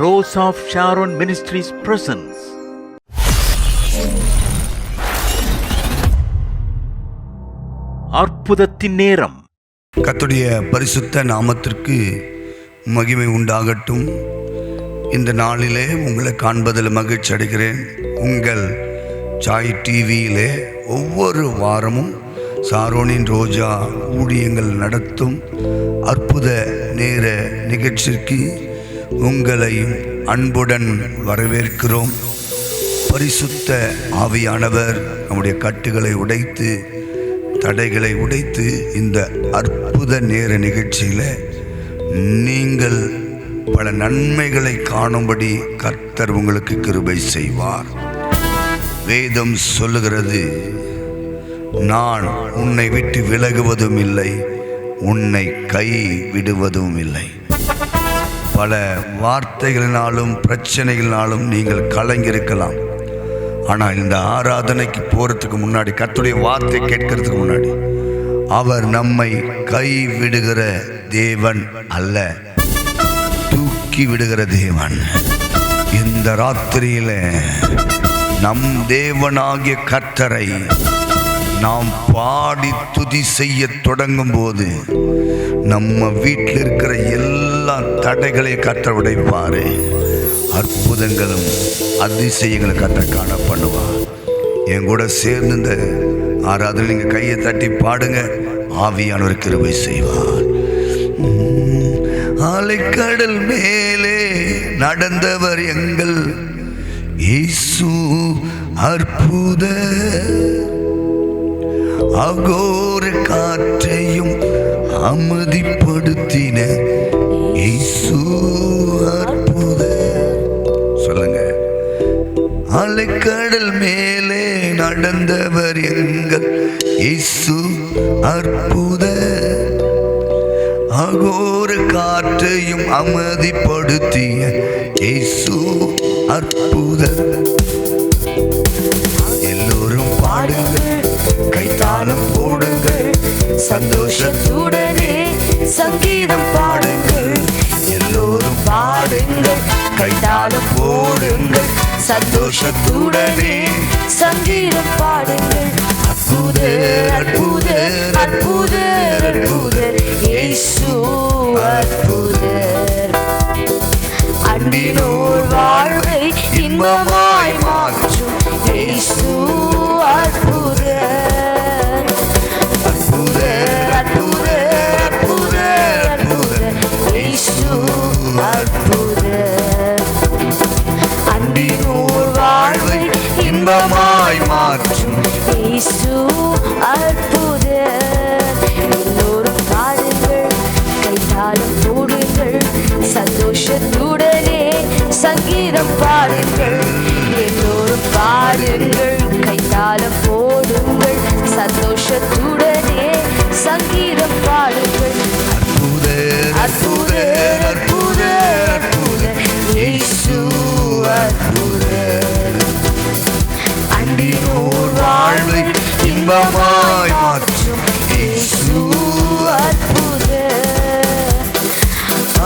Rose of Sharon Ministries presents அற்புதத்தின் நேரம். கர்த்தருடைய பரிசுத்த நாமத்திற்கு மகிமை உண்டாகட்டும். இந்த நாளிலே உங்களை காண்பதில் மகிழ்ச்சி அடைகிறேன். உங்கள் சாய் டிவியிலே ஒவ்வொரு வாரமும் சாரோனின் ரோஜா ஊழியங்கள் நடத்தும் அற்புத நேர நிகழ்ச்சிக்கு உங்களையும் அன்புடன் வரவேற்கிறோம். பரிசுத்த ஆவியானவர் நம்முடைய கட்டுகளை உடைத்து தடைகளை உடைத்து இந்த அற்புத நேர நிகழ்ச்சியில் நீங்கள் பல நன்மைகளை காணும்படி கர்த்தர் உங்களுக்கு கிருபை செய்வார். வேதம் சொல்லுகிறது, நான் உன்னை விட்டு விலகுவதும் இல்லை, உன்னை கை விடுவதும் இல்லை. பல வார்த்தைகளினாலும் பிரச்சனைகளினாலும் நீங்கள் கலங்கியிருக்கலாம். ஆனால் இந்த ஆராதனைக்கு போகிறதுக்கு முன்னாடி, கர்த்தருடைய வார்த்தை கேட்கறதுக்கு முன்னாடி, அவர் நம்மை கைவிடுகிற தேவன் அல்ல, தூக்கி விடுகிற தேவன். இந்த ராத்திரியில நம் தேவனாகிய கர்த்தரை நாம் பாடி துதி செய்ய தொடங்கும் போது நம்ம வீட்டில் இருக்கிற எல்லா தடைகளையும் கர்த்தர் உடைப்பாரு. அற்புதங்களும் அதிசயங்களை கர்த்தர் காண பண்ணுவார். என் கூட சேர்ந்து இந்த ஆராதனை நீங்கள் கையை தட்டி பாடுங்க. ஆவியானவர் கிருபை செய்வார். அலைக்கடல் மேலே நடந்தவர் எங்கள் இயேசு அற்புத, அகோர காற்றையும் அமைதிப்படுத்தின இயேசு அற்புத. சொல்லுங்க. அலைக்கடல் மேலே நடந்தவர் எங்கள் இயேசு அற்புத, அகோர காற்றையும் அமைதிப்படுத்திய இயேசு அற்புத. எல்லோரும் பாடுங்கள், கைத்தாளம் போடுங்கள், சந்தோஷத்துடனே சங்கீதம் பாடுங்கள். எல்லோரும் பாடுங்கள், கைத்தாளம் போடுங்கள், சந்தோஷத்துடனே சங்கீதம் பாடுங்கள். அற்புத அற்புத அற்புத அற்புத இயேசு அற்புத. அன்பினோர் வாழ்வை இன்பமாய் மாற்றும் இயேசு அற்புத. அற்புத அற்புத அற்புத அற்புத இயேசு அற்புத. அன்பினோர் வாழ்வை இன்பமாய் மாற்றும் இயேசு அற்புத. எல்லோரும் பாடுங்கள், கைத்தாளம் போடுங்கள், சந்தோஷத்துடனே சங்கீதம் பாடுங்கள். எல்லோரும் பாடுங்கள், கைத்தாளம் போடுங்கள், சந்தோஷத்துடனே சங்கீதம் பாடுங்கள். அற்புத அற்புத அற்புத அற்புத இயேசு அற்புத. அன்பினோர் வாழ்வை இன்பமாய் மாற்றும் இயேசு அற்புத.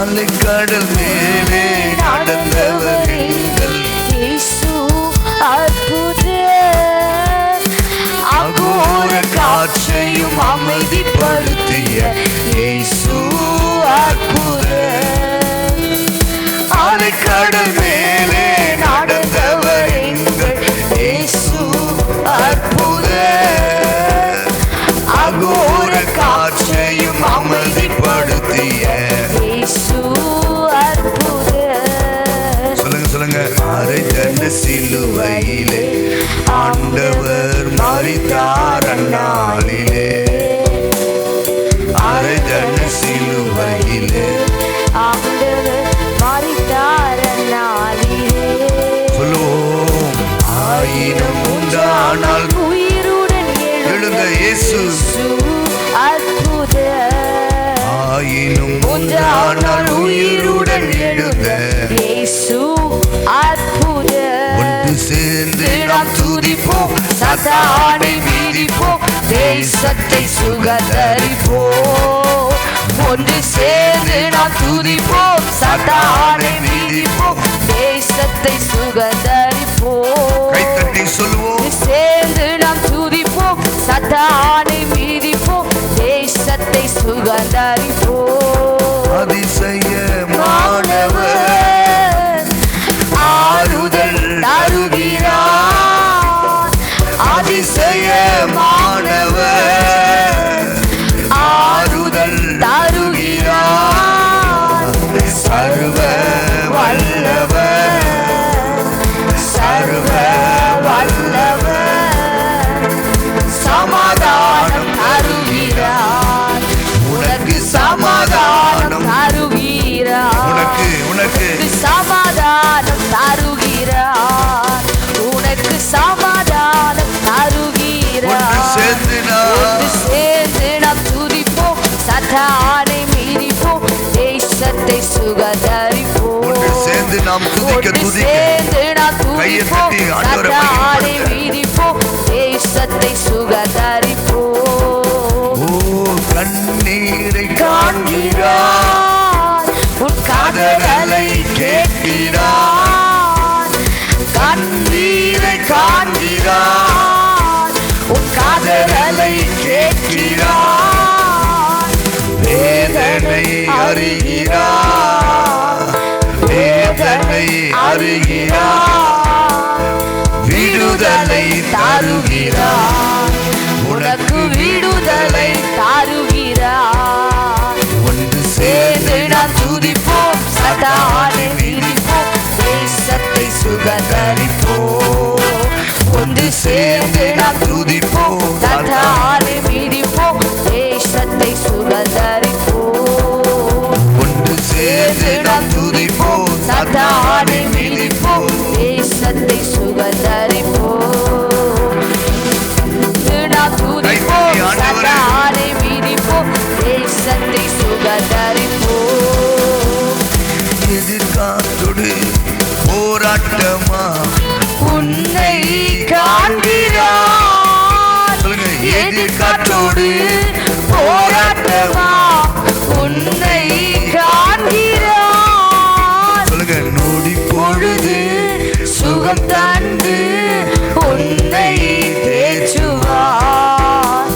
அலைக்கடல் மேலே நடந்தவர் எங்கள் இயேசு அற்புத, அகோர காற்றையும் அமைதிப்படுத்திய இயேசு அற்புத. அலைக்கடல் மேலே நடந்தவர் எங்கள் இயேசு அற்புத, அகோர காற்றையும் அமைதிப்படுத்திய இயேசு அற்புத. சொல்லுங்க சொல்லுங்க. அரைதண்ட சிலுவையிலே ஆண்டவர் மரித்தார் அந்நாளிலே. அரைதண்ட சிலுவையிலே ஆண்டவர் மரித்தார் அந்நாளிலே. சொல்லுவோம். ஆயிரம் உண்டானால் உயிருடன் எழுந்த இயேசு அற்புத. ஆயினும் உண்டானால் உயிருடன் எழுந்த இயேசு அற்புத. ஒன்று சேர்ந்து நாம் துதிப்போம், சாத்தானை மிதிப்போம், தேசத்தை சுகந்தரிப்போம். ஒன்று சேர்ந்து நாம் துதிப்போம், சாத்தானை மிதிப்போம், தேசத்தை சுகந்தரிப்போம். கைத்தட்டி சொல்லுவோம், சேர்ந்து நாம் துதிப்போம், சாத்தானை மிதிப்போம், தேசத்தை சுகந்தரிப்போம். அதிசயமானவர் ஆறுதல் தருகிறார், அதிசயமானவர் ஆறுதல் தருகிறார். சர்வ வல்லவர், சர்வ வல்லவர் சமாதானம் தருகிறார். உனக்கு சமாதானம் சமாதானம், தருகிறார். உனக்கு உனக்கு சமாதானம் தருகிறார். உனக்கு சமாதானம் தருகிறார். ஒன்று சேர்ந்து ஒன்று சேர்ந்து நாம் துதிப்போம், சாத்தானை மிதிப்போம், தேசத்தை சுகந்தரிப்போம். ஒன்று சேர்ந்து நாம் துதிக்க ஒன்று துதிக்க சேர்ந்து நாம் கையை துதிப்போம், தட்டி ஆண்டவரை சாத்தானை மகிமைப்படுத்த. மிதிப்போம், தேசத்தை சுகந்தரிப்போம். ஓ கண்ணீரை காண்கிறார், உன் காதலை கேட்கிறார். கண்ணீரை காண்கிறார், உன் காதலை கேட்கிறார். வேதனை அறிகிறார், வேதனை அறிகிறார், விடுதலை தருகிறார். உனக்கு விடுதலை தருகிறார். ஒன்று சேர்ந்து நாம் துதிப்போம், சாத்தானை மிதிப்போம், தேசத்தை சுகந்தரிப்போம். ஒன்று சேர்ந்து நாம் துதிப்போம், சாத்தானை மிதிப்போம், தேசத்தை சுகந்தரிப்போம். ஒன்று சேர்ந்து நாம் துதிப்போம், சாத்தானை மிதிப்போம், தேசத்தை சுகந்தரிப்போம். நாம் துதிப்போம், சாத்தானை மிதிப்போம், தேசத்தை சுகந்தரிப்போம். எதிர்காத்தோடு போராட்டமா உன்னை காண்கிறார். சொல்லுங்க, எதிர்காற்றோடு போராட்டமா உன்னை காண்கிறார். சொல்லுங்க, நொடி பொழுது சுகம் தந்து உன்னை தேற்றுவார்.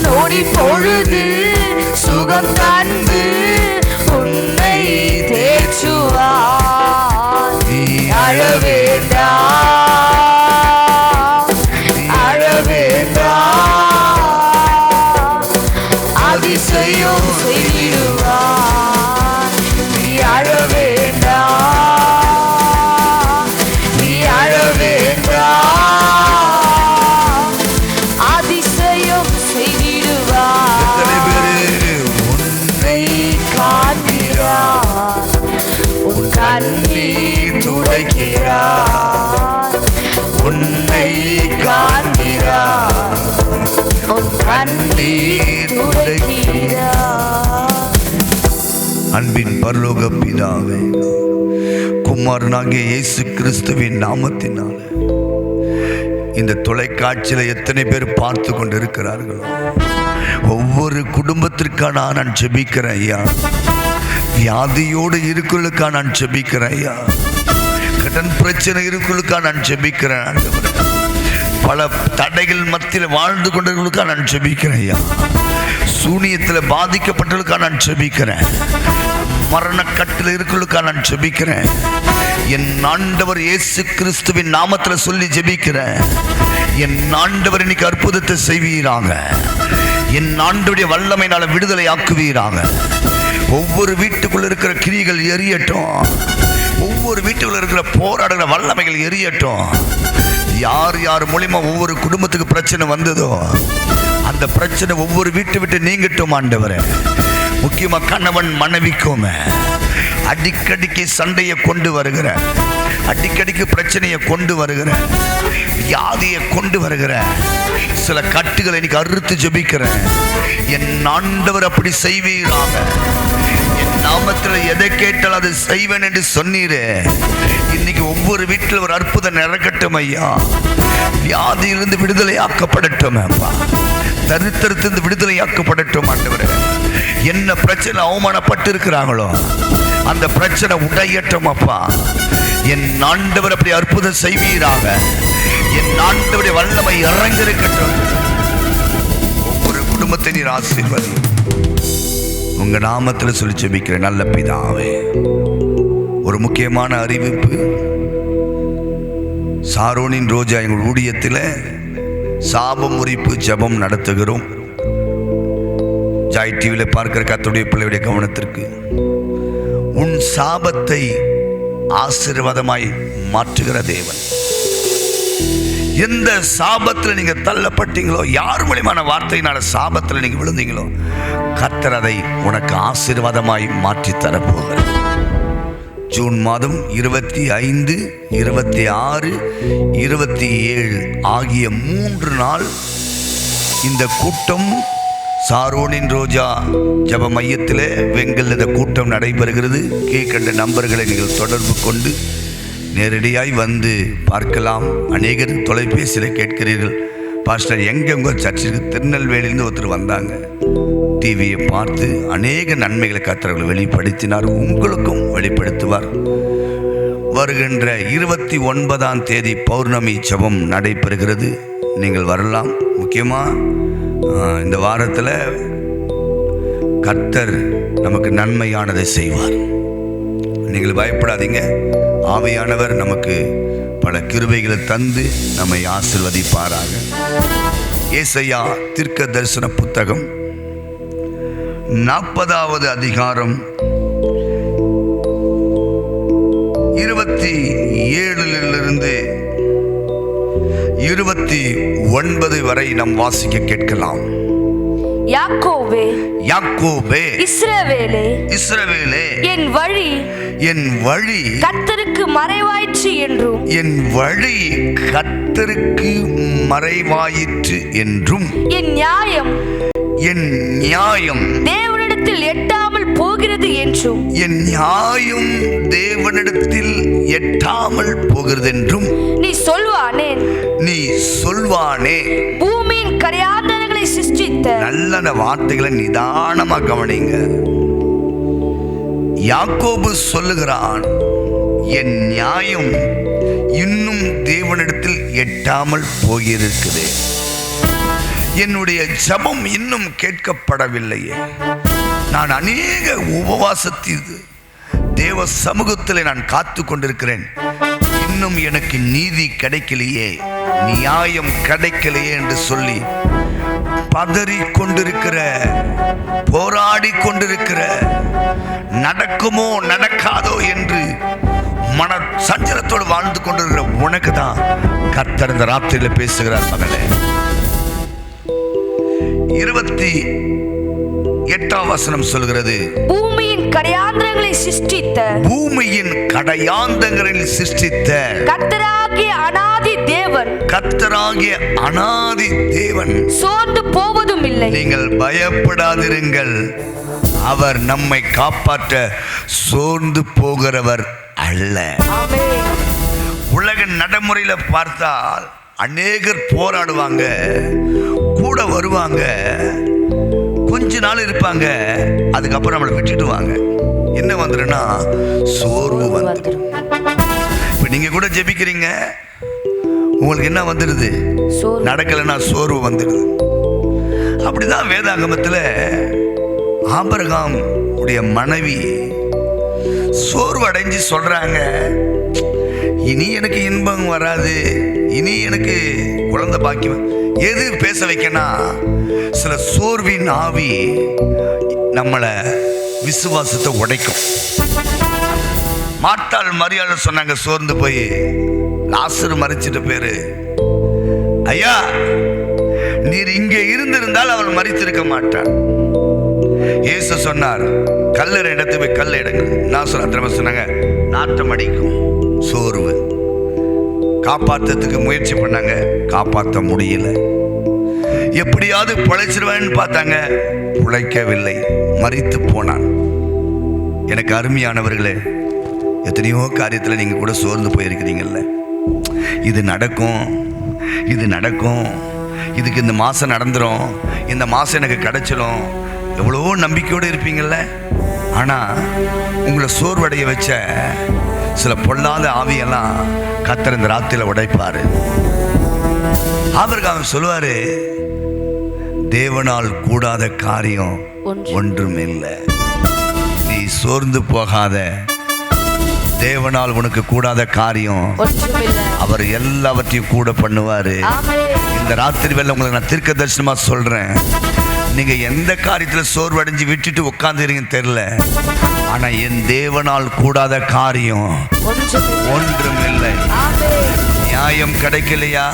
நொடி பொழுது சுகம் தந்து உன்னை தேற்றுவார். நீ அழ வேண்டாம், அழ வேண்டாம், அதிசயம் செய்திடுவார். நீ அழ வேண்டாம், நீ அழ வேண்டாம், அதிசயம் செய்திடுவார். எத்தனை பேரு உன்னை காண்கிறார், உன் கண்ணீர் துடைக்கிறார். உன்னை காண்கிறார், உன் கண்ணீர் துடைக்கிறார். அன்பின் பரலோக பிதாவே, குமாரனாகிய இயேசு கிறிஸ்துவின் நாமத்தினால இந்த தொலைக்காட்சியில எத்தனை பேர் பார்த்து கொண்டிருக்கிறார்களோ ஒவ்வொரு குடும்பத்திற்கான நான் ஜெபிக்கிறேன் ஐயா. வியாதியோடு இருக்கிறதுக்காக நான் ஜெபிக்கிறேன் ஐயா. கடன் பிரச்சனை இருக்கிறதுக்காக நான் ஜெபிக்கிறேன் ஆண்டவரே. பல தடைகள் மத்தியில் வாழ்ந்து கொண்டவர்களுக்காக நான் ஜெபிக்கிறேன் ஐயா. சூனியத்தில் பாதிக்கப்பட்டவர்களுக்காக நான் ஜெபிக்கிறேன். மரணக்கட்டில் இருக்கிறதுக்காக நான் ஜெபிக்கிறேன். என் ஆண்டவர் இயேசு கிறிஸ்துவின் நாமத்தில் சொல்லி ஜெபிக்கிறேன். என் ஆண்டவர் இன்னைக்கு அற்புதத்தை செய்வீராங்க. என் ஆண்டவருடைய வல்லமையினால விடுதலை ஆக்குவீராங்க. ஒவ்வொரு வீட்டுக்குள்ள இருக்கிற கிரிகள் எரியட்டும். ஒவ்வொரு வீட்டுக்குள்ள இருக்கிற போராடுகிற வல்லமைகள் எரியட்டும். யார் யார் மூலியமா ஒவ்வொரு குடும்பத்துக்கு பிரச்சனை வந்ததோ அந்த பிரச்சனை ஒவ்வொரு வீட்டை விட்டு நீங்கட்டும் ஆண்டவரே. முக்கியமா கணவன் மனைவிக்கும் அடிக்கடிக்கு சண்டையை கொண்டு வருகிற, அடிக்கடிக்கு பிரச்சனையை கொண்டு வருகிற, வியாதியை கொண்டு வருகிற சில கட்டுகளை இன்னைக்கு அறுத்து ஜெபிக்கிறேன். என் ஆண்டவர் அப்படி செய்வீராக. என் நாமத்தில் எதை கேட்டால் அதை செய்வேன் என்று சொன்னீரே. இன்னைக்கு ஒவ்வொரு வீட்டில் ஒரு அற்புதம் நடக்கட்டும் ஐயா. வியாதியிலிருந்து விடுதலை ஆக்கப்படட்டும் அப்பா. தரித்திரத்திலிருந்து விடுதலையாக்கப்படட்டும் ஆண்டவரே. என்ன பிரச்சனை அவமானப்பட்டு இருக்கிறாங்களோ அந்த பிரச்சனை உடையட்டும் அப்பா. என் ஆண்டவர் அப்படி அற்புதம் செய்வீராக. என் ஆண்டவருடைய வல்லமை இறங்கிருக்கட்டும். ஒவ்வொரு குடும்பத்தை நீர் ஆசீர்வதி. உங்க நாமத்தில் சொல்லி ஜெபிக்கிற நல்ல பிதாவே. ஒரு முக்கியமான அறிவிப்பு. சாரோனின் ரோஜா எங்கள் ஊழியத்தில் சாப முறிப்பு ஜெபம் நடத்துகிறோம். ஜாய் டிவியில் பார்க்கிற கர்த்தருடைய பிள்ளையுடைய கவனத்திற்கு, உன் சாபத்தை ஆசீர்வாதமாய் மாற்றுகிற தேவன். எந்த சாபத்தில் நீங்க தள்ளப்பட்டீங்களோ, யார் மூலியமான வார்த்தையினால சாபத்தில் நீங்க விழுந்தீங்களோ, கர்த்தர் அதை உனக்கு ஆசீர்வாதமாய் மாற்றி தரப்போகிறார். ஜூன் மாதம் 25, 26, 27 ஆகிய 3 நாள் இந்த கூட்டம் சாரோனின் ரோஜா ஜப மையத்தில் வெங்கல் இந்த கூட்டம் நடைபெறுகிறது. கீழ்கண்ட நம்பர்களை நீங்கள் தொடர்பு கொண்டு நேரடியாய் வந்து பார்க்கலாம். அநேகர் தொலைபேசியில் கேட்கிறீர்கள், பாஸ்டர் எங்கே உங்கள் சர்ச்சுக்கு? திருநெல்வேலியிலேருந்து ஒருத்தர் வந்தாங்க. டிவியை பார்த்து அநேக நன்மைகளை கர்த்தர் வெளிப்படுத்தினார். உங்களுக்கும் வெளிப்படுத்துவார். வருகின்ற 29ஆம் தேதி பௌர்ணமி ஜெபம் நடைபெறுகிறது. நீங்கள் வரலாம். முக்கியமாக இந்த வாரத்தில் கர்த்தர் நமக்கு நன்மையானதை செய்வார். நீங்கள் பயப்படாதீங்க. ஆவியானவர் நமக்கு பல கிருபைகளை தந்து நம்மை ஆசீர்வதிப்பாராக. ஏசாயா தீர்க்க தரிசன புத்தகம் 40வது அதிகாரம் 27 29 வரை நாம் வாசிக்க கேட்கலாம். யாக்கோபே, யாக்கோபே, இஸ்ரவேலே, இஸ்ரவேலே, என் வழி கர்த்தருக்கு மறைவாயிற்று என்றும், என் வழி கர்த்தருக்கு மறைவாயிற்று என்றும், என் நியாயம் தேவனிடத்தில் எட்டாமல் போகிறது என்றும், என் நியாயம் தேவனிடத்தில் எட்டாமல் போகிறது என்றும் நீ சொல்வானே. பூமியின் கரையாந்தரங்களை சிருஷ்டித்த, நல்ல வார்த்தைகளை நிதானமா கவனிங்க. யாக்கோபு சொல்லுகிறான், என் நியாயம் இன்னும் தேவனிடத்தில் எட்டாமல் போயிருக்குது. என்னுடைய ஜெபம் இன்னும் கேட்கப்படவில்லையே. நான் அநேக உபவாசத்தில் தேவ சமூகத்தில் நான் காத்து கொண்டிருக்கிறேன். இன்னும் எனக்கு நீதி கிடைக்கலையே, நியாயம் கிடைக்கலையே என்று சொல்லி பதறி கொண்டிருக்கிற, போராடி கொண்டிருக்கிற, நடக்குமோ நடக்காதோ என்று மன சஞ்சலத்தோடு வாழ்ந்து கொண்டிருக்கிற உனக்கு தான் கர்த்தர் இந்த ராத்திரியில் பேசுகிறார். மகளே, 28ஆம் வசனம் சொல்கிறது, பூமியின் கரையாந்தரங்களை சிருஷ்டித்த, பூமியின் கடையாந்தங்களில் சிருஷ்டித்த கர்த்தராகிய அநாதி தேவன், கர்த்தராகிய அநாதி தேவன் சோர்ந்து போவதும் இல்லை. நீங்கள் பயப்படாதிருங்கள். அவர் நம்மை காப்பாற்ற சோர்ந்து போகிறவர் அல்ல. ஆமென். உலக நடைமுறையில பார்த்தால் அநேகர் போராடுவாங்க, கூட வருவாங்க, கொஞ்ச நாள் இருப்பாங்க, அதுக்கப்புறம் நம்மளை விட்டுடுவாங்க. என்ன வந்துடும்னா சோர்வு வந்துடும். இப்ப நீங்க கூட ஜெபிக்கிறீங்க, உங்களுக்கு என்ன வந்துடுது? நடக்கலைன்னா சோர்வு வந்துடுது. அப்படிதான் வேதாகமத்தில் ஆபிரகாம் உடைய மனைவி சோர்வு அடைஞ்சு சொல்றாங்க, இனி எனக்கு இன்பம் வராது, இனி எனக்கு குழந்தை பாக்கியம். எது பேச வைக்கனா, சில சோர்வின் ஆவி நம்மளை விசுவாசத்தை உடைக்கும். மாட்டாள் மரியாதை சொன்னாங்க, சோர்ந்து போய் லாசரு மரிச்சிட்ட பேரு, ஐயா நீர் இங்கே இருந்திருந்தால் அவள் மரித்திருக்க மாட்டாள். இயேசு சொன்னார், கல்லறை இடத்துக்கு போய் கல் எடுங்க. நான் சொன்னாங்க, நாட்டம் அடிக்கும். சோர்வு. காப்பாற்றத்துக்கு முயற்சி பண்ணாங்க, காப்பாற்ற முடியல. எப்படியாவது பிழைச்சிருவேன்னு பார்த்தாங்க, பிழைக்கவில்லை, மரித்து போனான். எனக்கு அருமையானவர்களே, எத்தனையோ காரியத்தில் நீங்கள் கூட சோர்ந்து போயிருக்கிறீங்கல்ல. இது நடக்கும், இது நடக்கும், இதுக்கு இந்த மாதம் நடந்துரும், இந்த மாதம் எனக்கு கிடைச்சிடும், எவ்வளவோ நம்பிக்கையோடு இருப்பீங்கள்ல. ஆனால் உங்களை சோர்வடைய வச்ச சில பொல்லாத ஆவியெல்லாம் கர்த்தர் இந்த ராத்திரியில் உடைப்பார். ஆபிரகாம் சொல்லுவார், தேவனால் கூடாத காரியம் ஒன்றும் இல்லை. நீ சோர்ந்து போகாத, தேவனால் உனக்கு கூடாத காரியம் அவர் எல்லாவற்றையும் கூட பண்ணுவாரு. இந்த ராத்திரி வேளை உங்களுக்கு நான் தீர்க்க தரிசனமா சொல்றேன், நீங்க எந்த காரியத்துல சோர்வடைஞ்சு விட்டுட்டு உட்கார்ந்துருங்கன்னு தெரியல, ஆனா என் தேவனால் கூடாத காரியம் ஒன்றும் இல்லை. நியாயம் கிடைக்கலையா,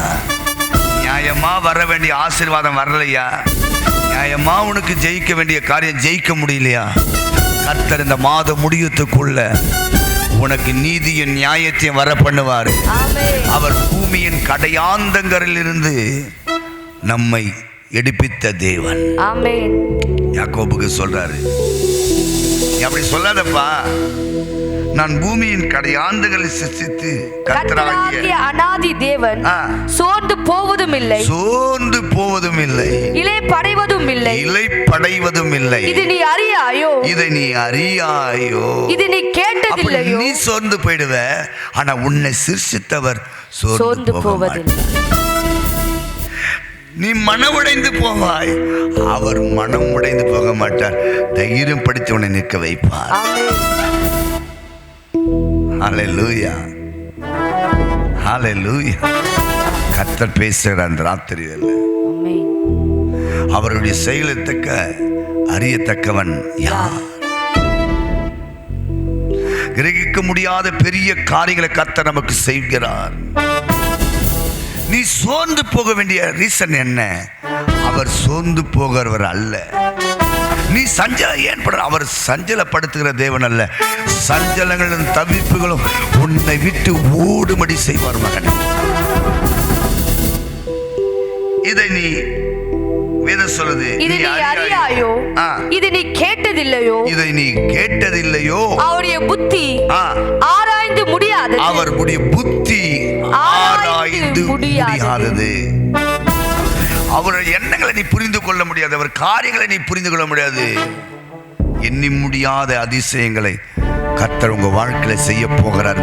நியாயமா வர வேண்டிய ஆசீர்வாதம் வரலையா, நியாயமா உனக்கு ஜெயிக்க வேண்டிய காரியம் ஜெயிக்க முடியலையா, கர்த்தர் இந்த மாதம் முடியத்துக்குள்ள உனக்கு நீதியின் நியாயத்தையும் வர பண்ணுவார். அவர் பூமியின் கடையாந்தங்களில் இருந்து நம்மை எடுப்பித்த தேவன். யாக்கோபுக்கு சொல்றாரு, அப்படி சொல்லாதப்பா, நான் பூமியின் கடையாந்தங்களில் சிருஷ்டித்து கர்த்தராகிய அநாதி தேவன் சோர்ந்து போவதும் இல்லை, சோர்ந்து போவதும் இல்லை, இளைப்படைவதும் இல்லை, இளைப்படைவதும் இல்லை. இது நீ அறியாயோ, இதை நீ அறியாயோ, இது நீ கேட்டதில்லையோ. நீ சோர்ந்து போயிடுவ, ஆனா உன்னை சிருஷ்டித்தவர் சோர்ந்து போவதில்லை. நீ மனம் உடைந்து போவாய், அவர் மனம் உடைந்து போக மாட்டார். தைரியம் படித்து உன்னை நிற்க வைப்பார். ஹல்லேலூயா, ஹல்லேலூயா. கர்த்தர் பேசுகிற அந்த ராத்திரி வேளை அவருடைய செயலுத்தக்க அறியத்தக்கவன் யார்? கிரகிக்க முடியாத பெரிய காரியங்களை கர்த்தர் நமக்கு செய்கிறார். நீ சோர்ந்து போக வேண்டிய ரீசன் என்ன? அவர் சோர்ந்து போகிறவர் அல்ல. நீ ஏற்படுற அவர் சஞ்சலப்படுத்துகிற தேவன் அல்ல. சஞ்சலங்களும் தவிப்புகளும் உன்னை விட்டு ஓடும்படி செய்வார் மகன். இதை நீ வேதம் சொல்லுது, இது நீ அறியாயோ, இது நீ கேட்டதில்லையோ, இதை நீ கேட்டதில்லையோ. அவருடைய புத்தி ஆராய்ந்து முடியாதது, அவருடைய புத்தி ஆராய்ந்து முடியாதது. அவருடைய எண்ணங்களை நீ புரிந்து கொள்ள முடியாது, அவர் காரியங்களை நீ புரிந்து கொள்ள முடியாது. எண்ணி முடியாத அதிசயங்களை கர்த்தர் உங்க வாழ்க்கையில செய்ய போகிறார்.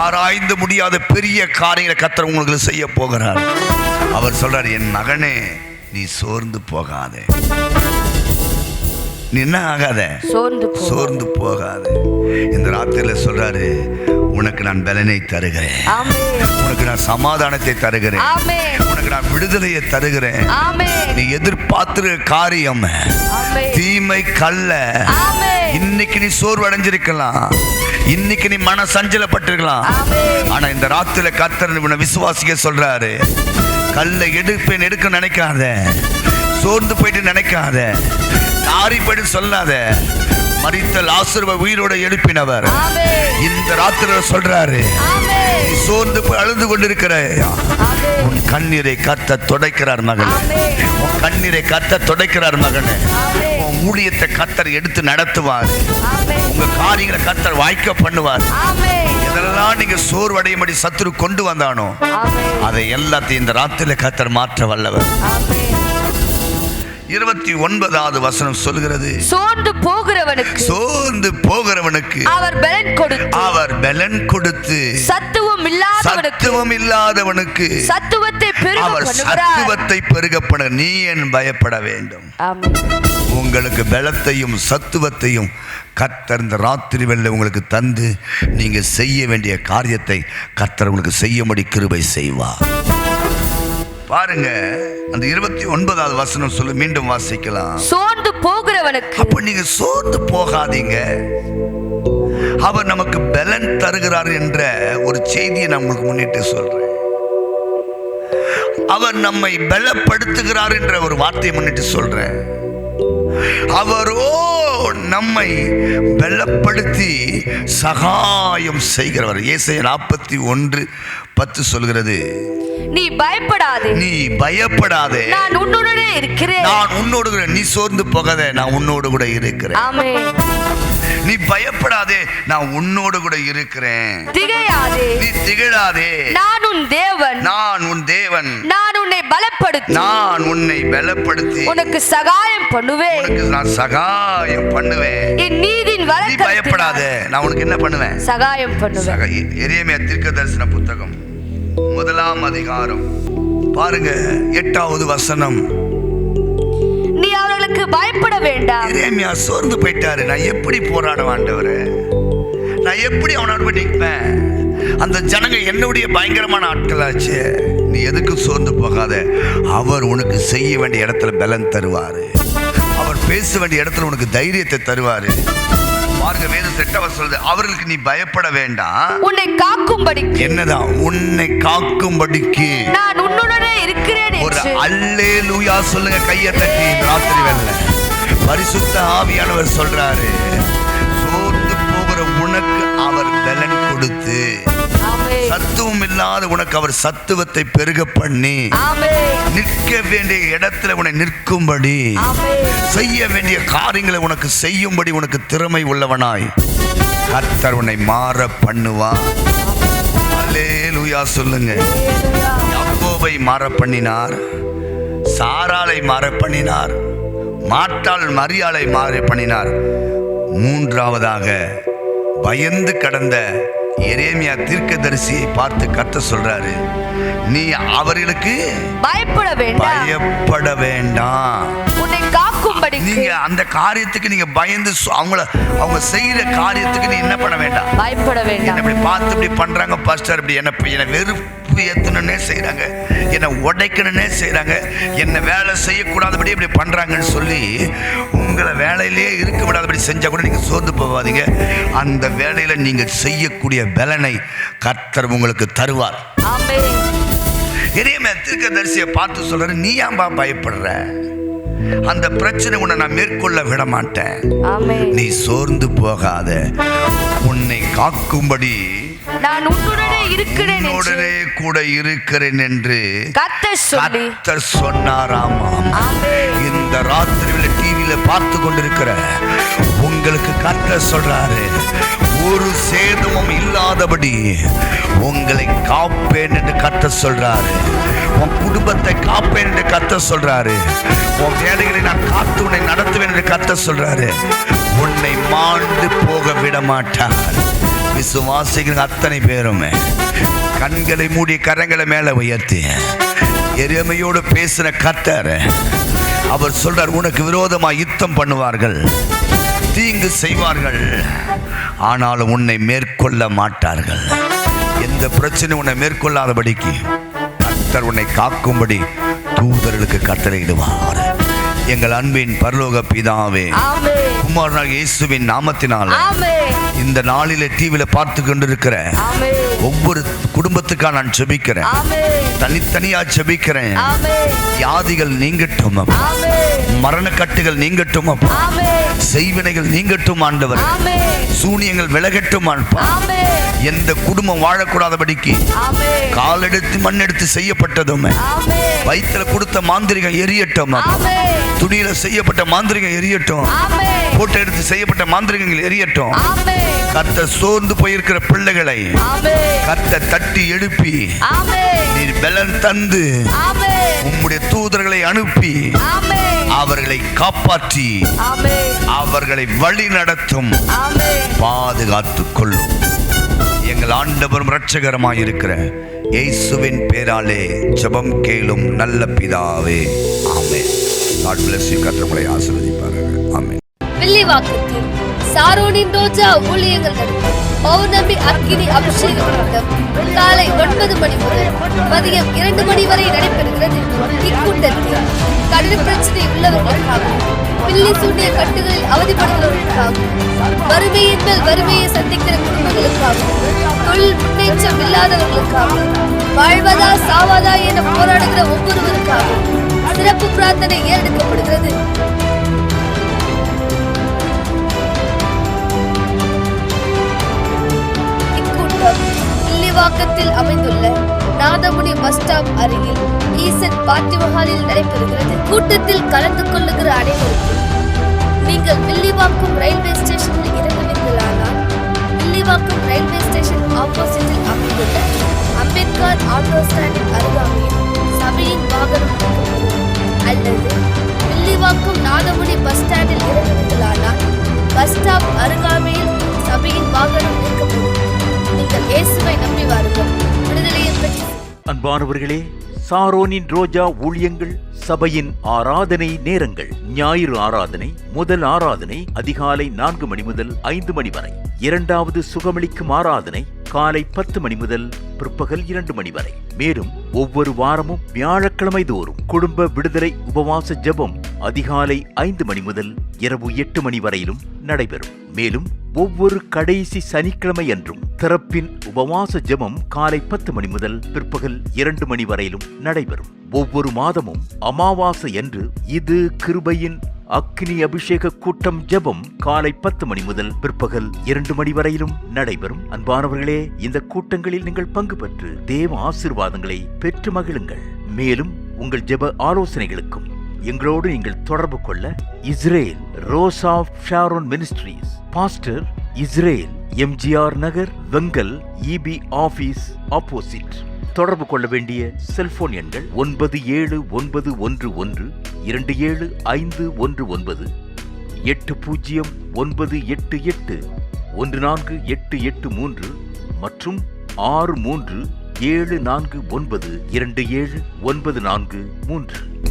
ஆராய்ந்து முடியாத பெரிய காரியங்களை கர்த்தர் உங்களுக்கு செய்ய போகிறார். அவர் சொல்றார், என் மகனே நீ சோர்ந்து போகாதே, நீ என்ன ஆகாத, சோர்ந்து போகாதே. இந்த ராத்திரில சொல்றாரு, உனக்கு நான் பலனை தருகிறேன், உனக்கு நான் சமாதானத்தை தருகிறேன், உனக்கு நான் விடுதலையை தருகிறேன். நீ எதிர்பார்த்து காரியம் தீமை கல்ல. இன்னைக்கு நீ சோர்வு அடைஞ்சிருக்கலாம், இன்னைக்கு நீ மன சஞ்சலப்பட்டிருக்கலாம், ஆனா இந்த ராத்திரில கர்த்தர் உன்னை விசுவாசிக்க சொல்றாரு, கல்லை எடுக்க நினைக்காத, சோர்ந்து போயிட்டு நினைக்காத, நாரி போயிட்டு சொல்லாத. மரித்த லாசருவை உயிரோட எழுப்பினவர் இந்த ராத்திரில சொல்றாரு, நீ சோர்ந்து போய் அழுது கொண்டிருக்கிற உன் கண்ணீரை கர்த்தர் துடைக்கிறார் மகனே, உன் கண்ணீரை கர்த்தர் துடைக்கிறார் மகனே. உன் ஊழியத்தை கர்த்தர் எடுத்து நடத்துவார், உங்க காரியங்களை கர்த்தர் வாய்க்க பண்ணுவார். எதெல்லாம் நீங்க சோர்வடையும்படி சத்துரு கொண்டு வந்தானோ அதை எல்லாத்தையும் இந்த ராத்திரில கர்த்தர் மாற்ற வல்லவர். 29வது வசனம் சொல்கிறது, சோர்ந்து போகிறவனுக்கு அவர் பலன் கொடுத்து சத்துவம் இல்லாதவனுக்கு அவர் சத்துவத்தை பெருக பண்ண நீ ஏன் பயப்பட வேண்டும்? உங்களுக்கு பலத்தையும் சத்துவத்தையும் கர்த்தர் இந்த ராத்திரி வேளை உங்களுக்கு தந்து நீங்க செய்ய வேண்டிய காரியத்தை கர்த்தர் உங்களுக்கு செய்யும்படி கிருபை செய்வார். பாருங்க, அந்த 29வது வசனம் சொல்லு, மீண்டும் வாசிக்கலாம். சோர்ந்து போகிறவனுக்கு, அப்ப நீங்க சோர்ந்து போகாதீங்க, அவர் நமக்கு பலன் தருகிறார் என்ற ஒரு செய்தியை நான் உங்களுக்கு முன்னிட்டு சொல்றேன். அவர் நம்மை பலப்படுத்துகிறார் என்ற ஒரு வார்த்தையை முன்னிட்டு சொல்றேன். அவரோ நம்மை பலப்படுத்தி சகாயம் செய்கிறவர். ஏசாயா 41:10 சொல்கிறது, நீ பயப்படாதே, நான் உன்னோடு இருக்கிறேன். நீ சோர்ந்து போகாத, நான் உன்னோடு கூட இருக்கிறேன். நீ பயப்படாதே, நான் உன்னோடு கூட இருக்கிறேன். திகையாதே, நீ திகழாதே, நான் உன் தேவன், நான் உன் தேவன். நான் உன்னை பலப்படுத்தி, நான் உன்னை பலப்படுத்தி உனக்கு சகாயம் பண்ணுவேன். உனக்கு நான் சகாயம் பண்ணுவேன். என் நீதியின் நீ வலக்கரத்தினால் பயப்படாதே, நான் உனக்கு என்ன பண்ணுவேன்? சகாயம் பண்ணுவேன். எரேமியா தீர்க்கதரிசன புத்தகம் 1ஆம் அதிகாரம் பாருங்க 8வது வசனம். நீ அவர்களுக்கு பயப்பட வேண்டாம். எரேமியா சோர்ந்து போயிட்டாரு. நான் எப்படி போராட ஆண்டவரே, நான் எப்படி அவனோட போய் நிற்பேன்? அந்த ஜனங்க என்னுடைய பயங்கரமான ஆட்களாச்சு. நீ எதுக்கு சோர்ந்து போகாத, அவர் உனக்கு செய்ய வேண்டிய இடத்துல பலன் தருவாரு. அவர் பேச வேண்டிய இடத்துல உனக்கு தைரியத்தை தருவாரு. பாருங்க வேதம் 8 சொல்லுது, அவர்களுக்கு நீ பயப்பட வேண்டாம். உன்னை காக்கும்படிக்கு, என்னதான் உன்னை காக்கும்படிக்கு நான் உன்னுடனே இருக்கிறேன் ஒரு என்று. அல்லேலூயா சொல்லுங்க கையை தட்டி. ராத்திரி வேளை பரிசுத்த ஆவியானவர் சொல்றாரு, சோர்ந்து போகிற உனக்கு அவர் பலன் கொடுத்து, ஆமென். சத்துவம் இல்லாத உனக்கு அவர் சத்துவத்தை பெருக பண்ணி, ஆமென். நிற்க வேண்டிய இடத்துல உன்னை நிற்கும்படி, ஆமென். செய்ய வேண்டிய காரியங்களை உனக்கு செய்யும்படி உனக்கு திறமை உள்ளவனாய் கர்த்தர் உன்னை மாற பண்ணுவான். அல்லேலூயா சொல்லுங்க. யாக்கோபை மாற பண்ணினார், சாராளை மாற பண்ணினார், மாட்டாள் மரியாளை மாற பண்ணினார். மூன்றாவதாக பயந்து கடந்த எரேமியா தீர்க்கதரிசியை பார்த்து கர்த்தர் சொல்றாரு, நீ அவர்களுக்கு பயப்பட வேண்டாம், பயப்பட வேண்டாம். உன்னை காக்கும்படிக்கு. நீங்க அந்த காரியத்துக்கு நீங்க பயந்து அவங்க செய்யற காரியத்துக்கு நீ என்ன பண்ண வேண்டாம், பயப்பட என்ன வேண்டாம். இப்படி பார்த்து இப்படி பண்றாங்க பாஸ்டர், இப்படி என்ன வெறுப்பு ஏத்தணுன்னே செய்யறாங்க, என்னை உடைக்கணுன்னே செய்யறாங்க, என்ன வேலை செய்யக்கூடாதபடி இப்படி பண்றாங்கன்னு சொல்லி உங்களை வேலையிலேயே இருக்க விடாதபடி செஞ்சா கூட நீங்க சோர்ந்து போகாதீங்க. அந்த வேலையில நீங்க செய்யக்கூடிய பலனை கர்த்தர் உங்களுக்கு தருவார். ஆமென். எரேமியா தீர்க்கதரிசியை பார்த்து சொல்றாரு, நீ ஏன்பா பயப்படுற? அந்த பிரச்சனை உன்னை நான் மேற்கொள்ள விட மாட்டேன். ஆமென். நீ சோர்ந்து போகாத, உன்னை காக்கும்படி நான் உன்னுடனே இருக்கிறேன் என்று உன்னுடனே கூட இருக்கிறேன் என்று கர்த்தர் சொன்னாராம். ஆமென். இந்த ராத்திரியில டிவியில பார்த்து கொண்டிருக்கிற உங்களுக்கு கர்த்தர் சொல்றாரு, ஒரு சேதமும் இல்லாதபடி உங்களை காப்பேன் என்று கர்த்தர் சொல்றாரு. உன் குடும்பத்தை காப்பேன் என்று கர்த்தர் சொல்றாரு. உன் வேலைகளை நான் காத்து உன்னை நடத்துவேன் என்று கர்த்தர் சொல்றாரு. உன்னை மாண்டு போக விட மாட்டார். விசுவாசிகள் அத்தனை பேருமே கண்களை மூடி கரங்களை மேல உயர்த்தி எரேமியாவோடு பேசின கர்த்தர் அவர் சொல்றார், உனக்கு விரோதமா யுத்தம் பண்ணுவார்கள், தீங்கு செய்வார்கள், ஆனாலும் உன்னை மேற்கொள்ள மாட்டார்கள். எந்த பிரச்சனை உன்னை மேற்கொள்ளாதபடிக்கு கர்த்தர் உன்னை காக்கும்படி தூதர்களுக்கு கட்டளையிடுவார். எங்கள் அன்பின் பரலோக பிதாவே, குமாரனாகிய இயேசுவின் நாமத்தினால் இந்த நாளிலே டிவியில பார்த்து கொண்டிருக்கிற ஒவ்வொரு குடும்பத்துக்காக நான் ஜெபிக்கிறேன். தனித்தனியா ஜெபிக்கிறேன். வியாதிகள் நீங்கட்டும், மரணக்கட்டுகள் நீங்கட்டும், செய்வினைகள் நீங்கட்டும் ஆண்டவர், சூனியங்கள் விலகட்டும். எந்த குடும்பம் வாழக்கூடாதபடிக்கு காலெடுத்து மண்ணெடுத்து செய்யப்பட்டதும், வயிற்றுல கொடுத்த மாந்திரிகம் எரியட்டும், துணியில செய்யப்பட்ட மாந்திரிகம் எரியட்டும், போட்டோ எடுத்து செய்யப்பட்ட மாந்திரிகங்கள் எரியட்டும். கர்த்தர் சோர்ந்து போயிருக்கிற பிள்ளைகளை கர்த்தர் தட்டி எழுப்பி நீர் பலன் தந்து உம்முடைய தூதர்களை அனுப்பி அவர்களை காப்பாற்றி அவர்களை வழி நடத்தும், பாதுகாத்துக் கொள்ளும். எங்கள் ஆண்டவரும் இரட்சகருமாய் இருக்கிற இயேசுவின் பேராலே ஜெபம் கேளும் நல்ல பிதாவே, ஆமென். God bless you. கர்த்தர் உங்களை ஆசீர்வதிப்பாராக. ஆமென். வில்லிவாக்கத்தில் சாரோனின் ரோஜா ஊழியங்கள் நடக்கும் பௌர்ணமி அக்கினி அபிஷேக கூட்டம் காலை 9 மணி முதல் மதியம் 2 மணி வரை நடைபெறுகிறது. இக்கூட்டத்தில் கடன் பிரச்சனை உள்ளவர்களுக்காகவும், பில்லி சூனிய கட்டுகளில் அவதிப்படுபவர்களுக்காகவும், வறுமையின் மேல் வறுமையை சந்திக்கிற குடும்பங்களுக்காகவும், தொழில் முன்னேற்றம் இல்லாதவர்களுக்காகவும், வாழ்வதா சாவாதா என போராடுகிற ஒவ்வொருவருக்காகவும் சிறப்பு பிரார்த்தனை ஏறெடுக்கப்படுகிறது. வில்லிவாக்கத்தில் அமைந்துள்ள நாதமுனி பஸ் ஸ்டாப் அருகில் ஈசன் பார்ட்டி மஹாலில் நடைபெறுகிறது. கூட்டத்தில் கலந்து கொள்ளுகிற அனைவருக்கும் நீங்கள் வில்லிவாக்கம் ரயில்வே ஸ்டேஷனில் இறங்க வில்லிவாக்கம் ரயில்வே ஸ்டேஷன் ஆப்போசிட்டில் அமைந்துள்ள அம்பேத்கர் ஆட்டோ ஸ்டாண்டின் அருகாமையில் சபையின் வாகனம் நிற்கப்படும். அல்லது வில்லிவாக்கம் நாதமுனி பஸ் ஸ்டாண்டில் இறங்குவீர்களானால் பஸ் ஸ்டாப் அருகாமையில் சபையின் வாகனம் நிற்கப்படும். நீங்கள் இயேசுவை நம்பி வாருங்கள், விடுதலையை பெற்று. அன்பானவர்களே, சாரோனின் ரோஜா ஊழியங்கள் சபையின் ஆராதனை நேரங்கள்: ஞாயிறு ஆராதனை, முதல் ஆராதனை அதிகாலை 4 மணி முதல் 5 மணி வரை. இரண்டாவது சுகமளிக்கும் ஆராதனை காலை 10 மணி முதல் பிற்பகல் 2 மணி வரை. மேலும் ஒவ்வொரு வாரமும் வியாழக்கிழமை தோறும் குடும்ப விடுதலை உபவாச ஜெபம் அதிகாலை 5 மணி முதல் இரவு 8 மணி வரையிலும் நடைபெறும். மேலும் ஒவ்வொரு கடைசி சனிக்கிழமை அன்றும் திறப்பின் உபவாச ஜெபம் காலை 10 மணி முதல் பிற்பகல் 2 மணி வரையிலும் நடைபெறும். ஒவ்வொரு மாதமும் அமாவாசை என்று இது கிருபையின் அக்னி அபிஷேக கூட்டம் ஜெபம் காலை 10 மணி முதல் பிற்பகல் 2 மணி வரையிலும் நடைபெறும். அன்பானவர்களே, இந்த கூட்டங்களில் நீங்கள் பங்கு பெற்று தேவ ஆசீர்வாதங்களை பெற்று மகிழுங்கள். மேலும் உங்கள் ஜெப ஆலோசனைகளுக்கும் எங்களோடு நீங்கள் தொடர்பு கொள்ள Israel Rose of Sharon ministries, pastor Israel, MGR Nagar, Vengal, EB office opposite. தொடர்பு கொள்ள வேண்டிய செல்போன் எண்கள் 9791127519, 8098814883 மற்றும் 6374927943.